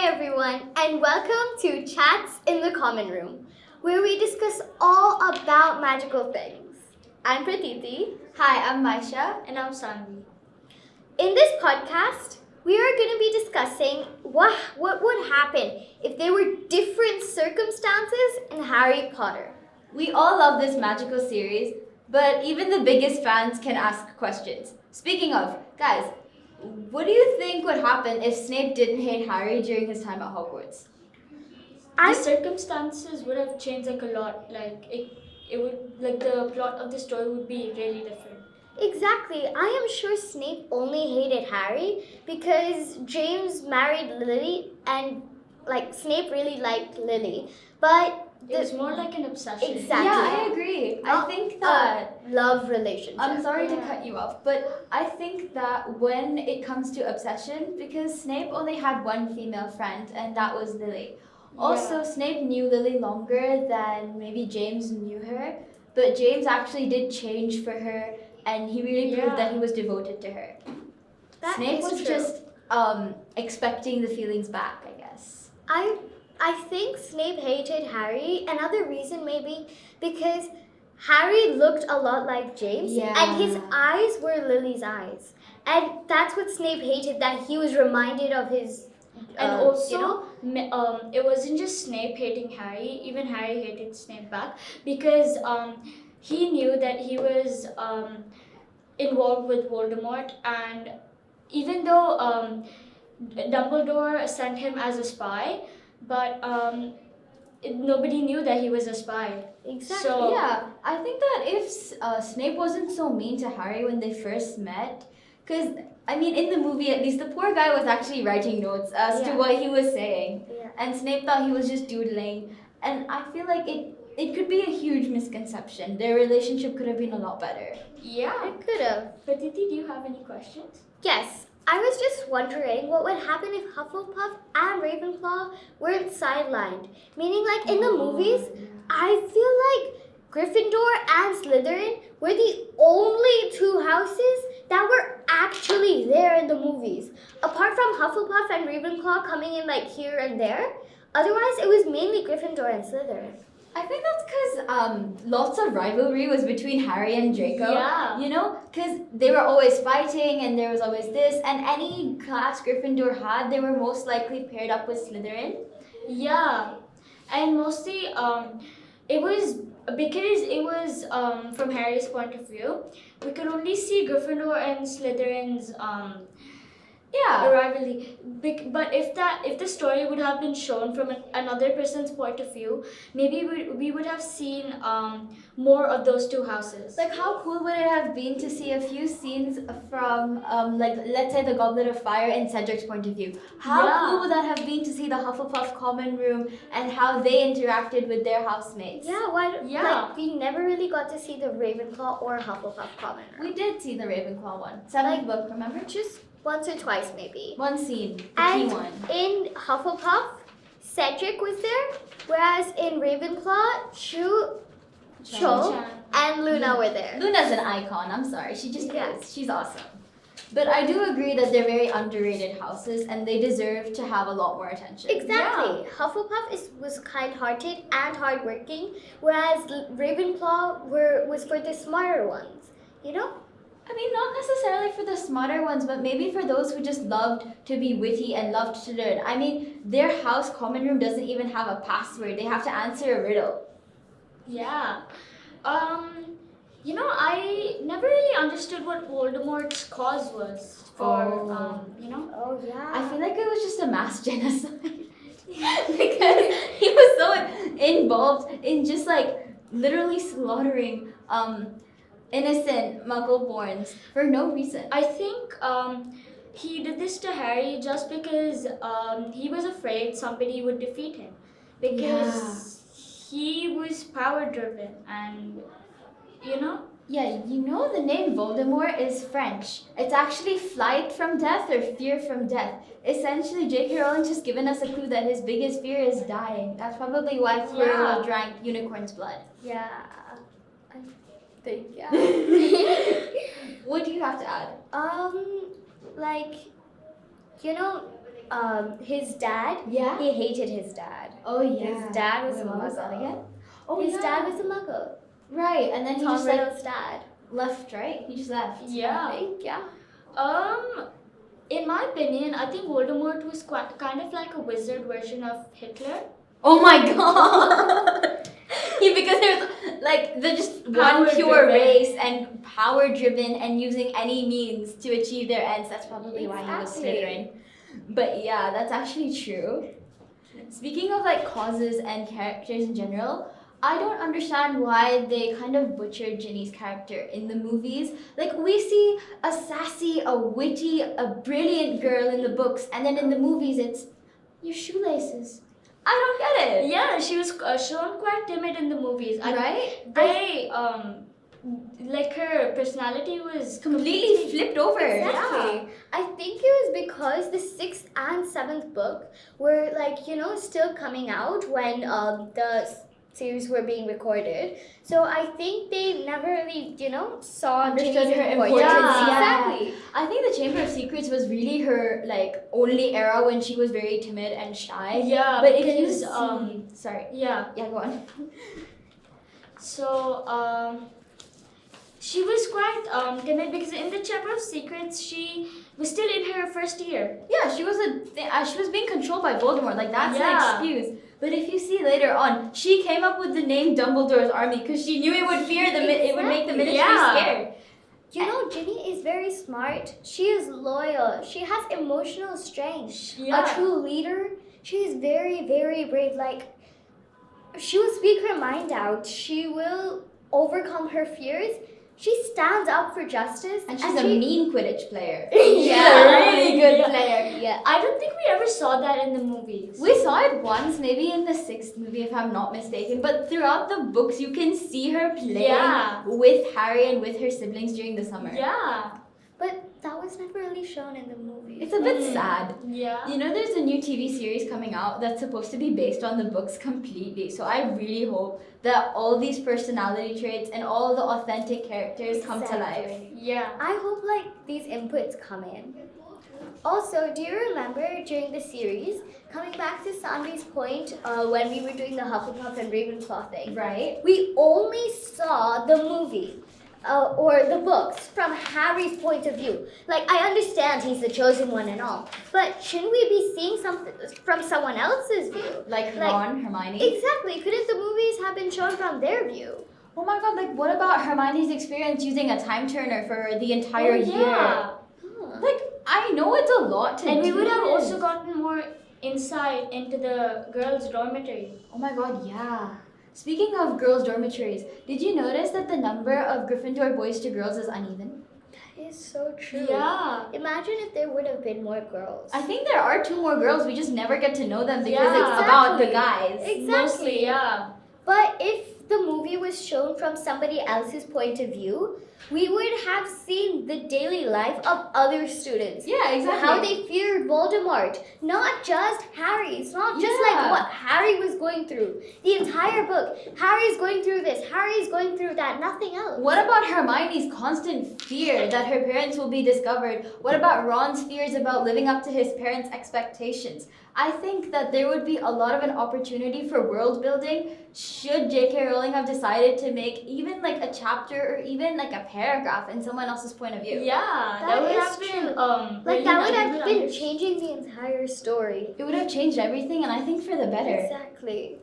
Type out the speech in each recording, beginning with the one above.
Hi everyone, and welcome to Chats in the Common Room, where we discuss all about magical things. I'm Pratiti. Hi, I'm Maisha. And I'm Sanvi. In this podcast, we are going to be discussing what would happen if there were different circumstances in Harry Potter. We all love this magical series, but even the biggest fans can ask questions. Speaking of, guys, what do you think would happen if Snape didn't hate Harry during his time at Hogwarts? The circumstances would have changed a lot. It would the plot of the story would be really different. Exactly. I am sure Snape only hated Harry because James married Lily and Snape really liked Lily. But it was more like an obsession. Exactly. Yeah, I agree. I think that love relationship. I'm sorry to cut you off, but I think that when it comes to obsession, because Snape only had one female friend, and that was Lily. Also, Snape knew Lily longer than maybe James knew her, but James actually did change for her, and he really proved that he was devoted to her. Snape was just expecting the feelings back, I guess. I think Snape hated Harry. Another reason maybe because Harry looked a lot like James, and his eyes were Lily's eyes, and that's what Snape hated. That he was reminded of his. And also, it wasn't just Snape hating Harry. Even Harry hated Snape back because he knew that he was involved with Voldemort, and even though Dumbledore sent him as a spy, but nobody knew that he was a spy. Exactly. So yeah, I think that if Snape wasn't so mean to Harry when they first met, because I mean, in the movie at least, the poor guy was actually writing notes as to what he was saying, and Snape thought he was just doodling, and I feel like it could be a huge misconception. Their relationship could have been a lot better. Yeah, it could have. Pratiti, do you have any questions? Yes. I was just wondering what would happen if Hufflepuff and Ravenclaw weren't sidelined. Meaning, like in the movies, I feel like Gryffindor and Slytherin were the only two houses that were actually there in the movies. Apart from Hufflepuff and Ravenclaw coming in like here and there, otherwise it was mainly Gryffindor and Slytherin. I think that's because lots of rivalry was between Harry and Draco. Yeah. You know, because they were always fighting and there was always this. And any class Gryffindor had, they were most likely paired up with Slytherin. Yeah. And mostly, it was because it was from Harry's point of view, we could only see Gryffindor and Slytherin's rivalry. But if the story would have been shown from another person's point of view, maybe we would have seen more of those two houses. Like, how cool would it have been to see a few scenes from, let's say, the Goblet of Fire in Cedric's point of view? How cool would that have been to see the Hufflepuff common room and how they interacted with their housemates? Like, we never really got to see the Ravenclaw or Hufflepuff common room. We did see the Ravenclaw one. Seventh book, remember? Just once or twice, maybe. One scene, the and key one. In Hufflepuff, Cedric was there, whereas in Ravenclaw, Cho and Luna were there. Luna's an icon, I'm sorry. She just is. She's awesome. But I do agree that they're very underrated houses and they deserve to have a lot more attention. Exactly. Hufflepuff was kind-hearted and hardworking, whereas Ravenclaw was for the smarter ones, you know? I mean, not necessarily for the smarter ones, but maybe for those who just loved to be witty and loved to learn. I mean, their house common room doesn't even have a password. They have to answer a riddle. Yeah. You know, I never really understood what Voldemort's cause was for, you know? Oh, yeah. I feel like it was just a mass genocide. Because he was so involved in just like literally slaughtering innocent Muggle-borns for no reason. I think he did this to Harry just because he was afraid somebody would defeat him. Because he was power-driven and, you know? Yeah, you know the name Voldemort is French. It's actually flight from death or fear from death. Essentially, J.K. Rowling's just given us a clue that his biggest fear is dying. That's probably why Quirrell drank unicorn's blood. Yeah. Yeah. What do you have to add? Like, you know, his dad. Yeah. He hated his dad. Oh yeah. His dad was Wait, a what was that muggle. again? Oh His yeah. dad was a muggle. Right, and then he Tom just like Riddle's dad. left, right? He just left. I Yeah. think, yeah. In my opinion, I think Voldemort was kind of like a wizard version of Hitler. Oh my god! Because there's like they're just one pure Power-driven. race and power driven and using any means to achieve their ends. That's probably why he was Exactly. Slytherin. But yeah, that's actually true. Speaking of like causes and characters in general, I don't understand why they kind of butchered Ginny's character in the movies. Like we see a sassy, a witty, a brilliant girl in the books, and then in the movies it's your shoelaces. I don't get it. Yeah, she was shown quite timid in the movies. Right? They like her personality was Completely flipped over. Exactly. I think it was because the 6th and 7th book were like, still coming out when the series were being recorded. So I think they never really, saw Understood Ginny's her importance. importance, yeah. Exactly. I think the Chamber of Secrets was really her like only era when she was very timid and shy. Yeah, But if you because see, sorry, yeah. go on. So she was quite timid because in the Chamber of Secrets she was still in her first year. Yeah, she was she was being controlled by Voldemort. Like that's Yeah. an excuse. But if you see later on, she came up with the name Dumbledore's Army because she knew it would it would make the Ministry Yeah. scared. Ginny is very smart. She is loyal. She has emotional strength. Yeah. A true leader. She is very, very brave. Like, she will speak her mind out. She will overcome her fears. She stands up for justice. And she's a mean Quidditch player. Yeah. She's a really good Yeah. player. Yeah. I don't think we ever saw that in the movies. We saw it once, maybe in the 6th movie, if I'm not mistaken. But throughout the books, you can see her playing Yeah. with Harry and with her siblings during the summer. Yeah. But that was never really shown in the movie. It's a bit Mm. sad. Yeah. You know, there's a new TV series coming out that's supposed to be based on the books completely. So I really hope that all these personality traits and all the authentic characters come to life. Exactly. Yeah. I hope these inputs come in. Also, do you remember during the series, coming back to Sandy's point, when we were doing the Hufflepuff and Ravenclaw thing, Right? we only saw the movie or the books from Harry's point of view. Like, I understand he's the chosen one and all, but shouldn't we be seeing something from someone else's view? Like Ron, Hermione. Exactly. Couldn't the movies have been shown from their view? Oh my god, like what about Hermione's experience using a time turner for the entire Oh, year? yeah. Like, I know it's a lot to And we do. would have also gotten more insight into the girls' dormitory. Oh my god, yeah. Speaking of girls' dormitories, did you notice that the number of Gryffindor boys to girls is uneven? That is so true. Yeah. Imagine if there would have been more girls. I think there are 2 more girls, we just never get to know them because Yeah. it's about the Exactly. guys. Exactly. Mostly, yeah. But if the movie was shown from somebody else's point of view, we would have seen the daily life of other students. Yeah, exactly. How they feared Voldemort. Not just Harry. It's not just Yeah. like what Harry was going through. The entire book. Harry's going through this. Harry's going through that. Nothing else. What about Hermione's constant fear that her parents will be discovered? What about Ron's fears about living up to his parents' expectations? I think that there would be a lot of an opportunity for world building should J.K. Rowling have decided to make even like a chapter or even like a paragraph in someone else's point of view. Yeah, That that would is have been Like, really that would nice. have been changing the entire story. It would have changed everything, and I think for the better. Exactly.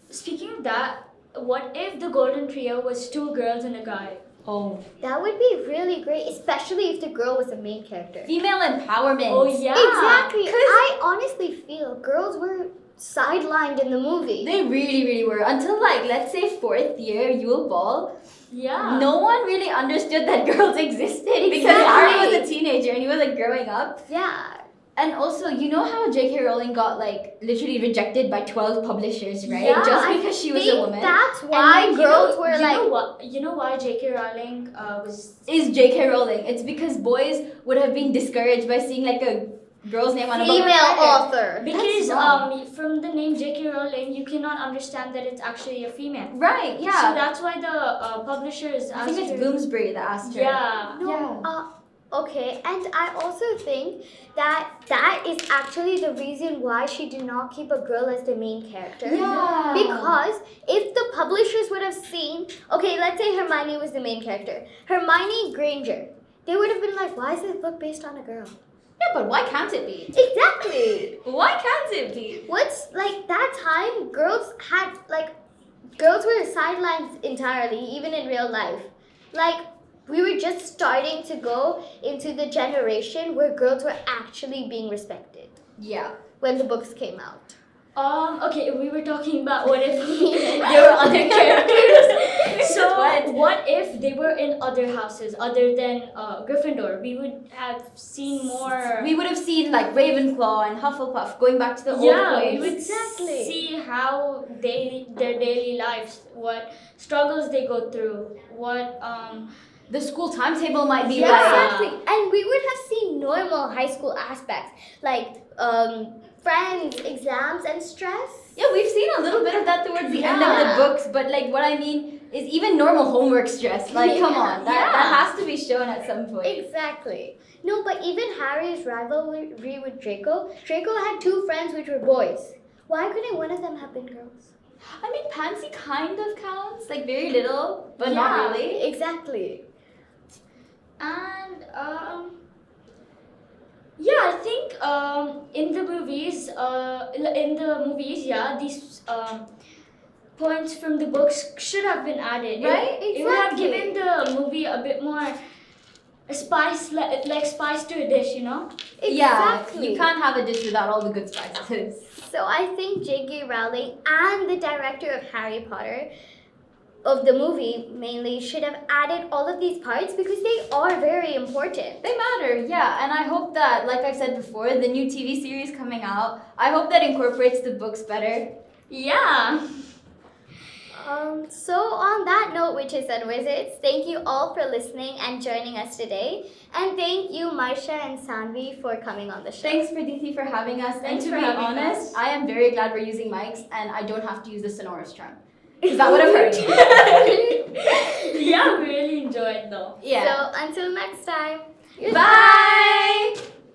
Speaking of that, what if the golden trio was 2 girls and a guy? Oh. That would be really great, especially if the girl was the main character. Female empowerment. Oh yeah. Exactly. 'Cause- I honestly feel girls were sidelined in the movie. They really, really were. Until like, let's say 4th year Yule Ball, Yeah. no one really understood that girls existed because Exactly. Harry was a teenager and he was like growing up. Yeah. And also, you know how J.K. Rowling got like literally rejected by 12 publishers, right? Yeah, Just I because she was think a woman. that's And why then, girls were you know why J.K. Rowling was Is J.K. Rowling. It's because boys would have been discouraged by seeing like a girl's name on a book. female author. because wrong. from the name J.K. Rowling you cannot understand that it's actually a female. Right, yeah. So that's why the publishers I asked think it's her. Bloomsbury that asked her. Yeah. No, Yeah. Okay, and I also think that is actually the reason why she did not keep a girl as the main character. Yeah. Because if the publishers would have seen, okay, let's say Hermione was the main character, Hermione Granger, they would have been like, why is this book based on a girl? Yeah, but why can't it be? Exactly. Why can't it be? What's like that time? Girls were sidelined entirely, even in real life. Like, we were just starting to go into the generation where girls were actually being respected Yeah. when the books came out. Okay, we were talking about what if there were other characters. So what if they were in other houses other than Gryffindor? We would have seen more. We would have seen like Ravenclaw and Hufflepuff going back to the old Yeah, we ways. would Exactly. see how their daily lives, what struggles they go through, what The school timetable might be Yeah. like. Exactly. And we would have seen normal high school aspects like friends, exams, and stress. Yeah, we've seen a little bit of that towards the end of the Yeah. books, but like what I mean is even normal homework stress. Like, come on, that has to be shown at some point. Exactly. No, but even Harry's rivalry with Draco, Draco had two friends which were boys. Why couldn't one of them have been girls? I mean, Pansy kind of counts, like very little, but Yeah. not really. Exactly. and yeah, I think in the movies, yeah, these points from the books should have been added. Right? It would have Exactly. given the movie a bit more spice, like spice to a dish, you know? Yeah, Exactly. you can't have a dish without all the good spices. So I think J.K. Rowling and the director of Harry Potter, of the movie mainly, should have added all of these parts because they are very important. They matter, yeah, and I hope that, like I said before, the new TV series coming out, I hope that incorporates the books better. Yeah. So on that note, witches and wizards, thank you all for listening and joining us today. And thank you, Marsha and Sanvi, for coming on the show. Thanks, Praditi, for having us. Thanks and for to be having honest, us. I am very glad we're using mics and I don't have to use the sonorous charm. Is that what I've heard? Yeah, we really enjoyed though. Yeah. So until next time. Bye!